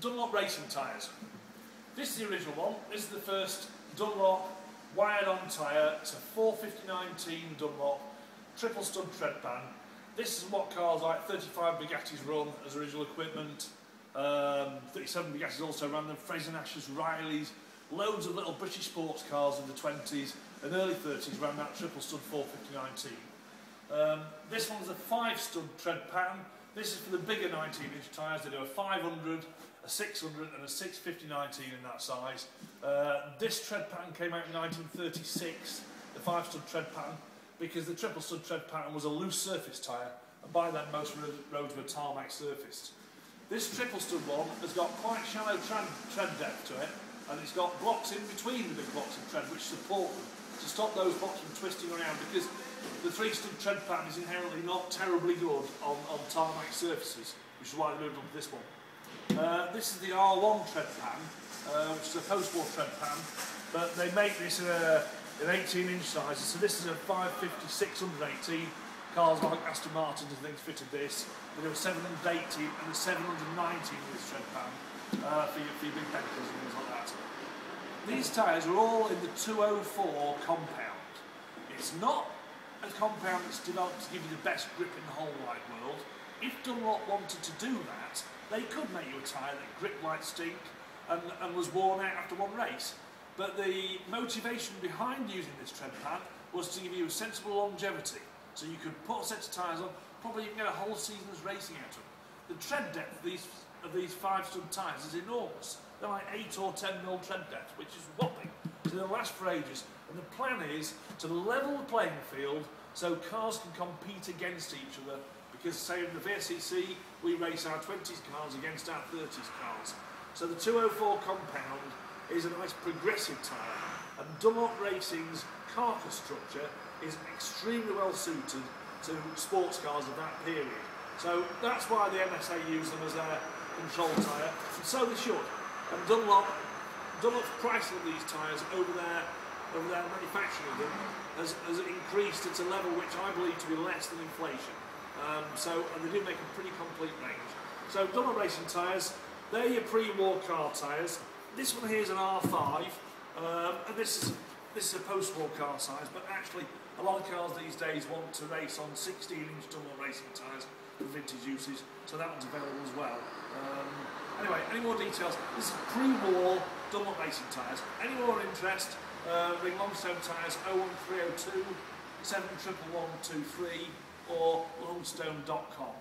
Dunlop racing tyres. This is the original one. This is the first Dunlop wired-on tyre. It's a 450/19 Dunlop triple stud tread pan. This is what cars like 35 Bugattis run as original equipment. 37 Bugattis also ran them. Fraser Nash's, Riley's, loads of little British sports cars in the 20s and early 30s ran that triple stud 450/19. This one's a 5 stud tread pan. This is for the bigger 19-inch tyres. They do a 500, a 600 and a 650/19 in that size. This tread pattern came out in 1936, the 5-stud tread pattern, because the triple stud tread pattern was a loose surface tyre, and by then most roads were tarmac surfaced. This triple stud one has got quite shallow tread depth to it, and it's got blocks in between the big blocks of tread which support them to stop those blocks from twisting around, because the 3-stud tread pattern is inherently not terribly good on tarmac surfaces, which is why they moved on to this one. This is the R1 tread pan, which is a post-war tread pan, but they make this in 18-inch sizes. So this is a 550, 618. Cars like Aston Martins and things fitted this. They do a 718 and a 719 with this tread pan for your big Bentleys and things like that. These tyres are all in the 204 compound. It's not a compound that's developed to give you the best grip in the whole wide world. If Dunlop wanted to do that, they could make you a tyre that gripped like stink and was worn out after one race. But the motivation behind using this tread pan was to give you a sensible longevity. So you could put a set of tyres on, probably even get a whole season's racing out of them. The tread depth of these 5-stud tyres is enormous. They're like 8 or 10 mil tread depth, which is whopping. So they'll last for ages. And the plan is to level the playing field so cars can compete against each other. Because, say, in the VSCC, we race our 20s cars against our 30s cars. So the 204 compound is a nice progressive tyre. And Dunlop Racing's carcass structure is extremely well suited to sports cars of that period. So that's why the MSA use them as a control tyre, and so they should. And Dunlop's pricing of these tyres over their manufacturing of them has increased at a level which I believe to be less than inflation. And they do make a pretty complete range. So Dunlop Racing tyres, they're your pre-war car tyres. This one here is an R5, and this is a post-war car size, but actually a lot of cars these days want to race on 16-inch Dunlop Racing tyres for vintage uses, so that one's available as well. Anyway, any more details? This is pre-war Dunlop Racing tyres. Any more interest, ring Longstone Tyres 01302 711123 or longstone.com.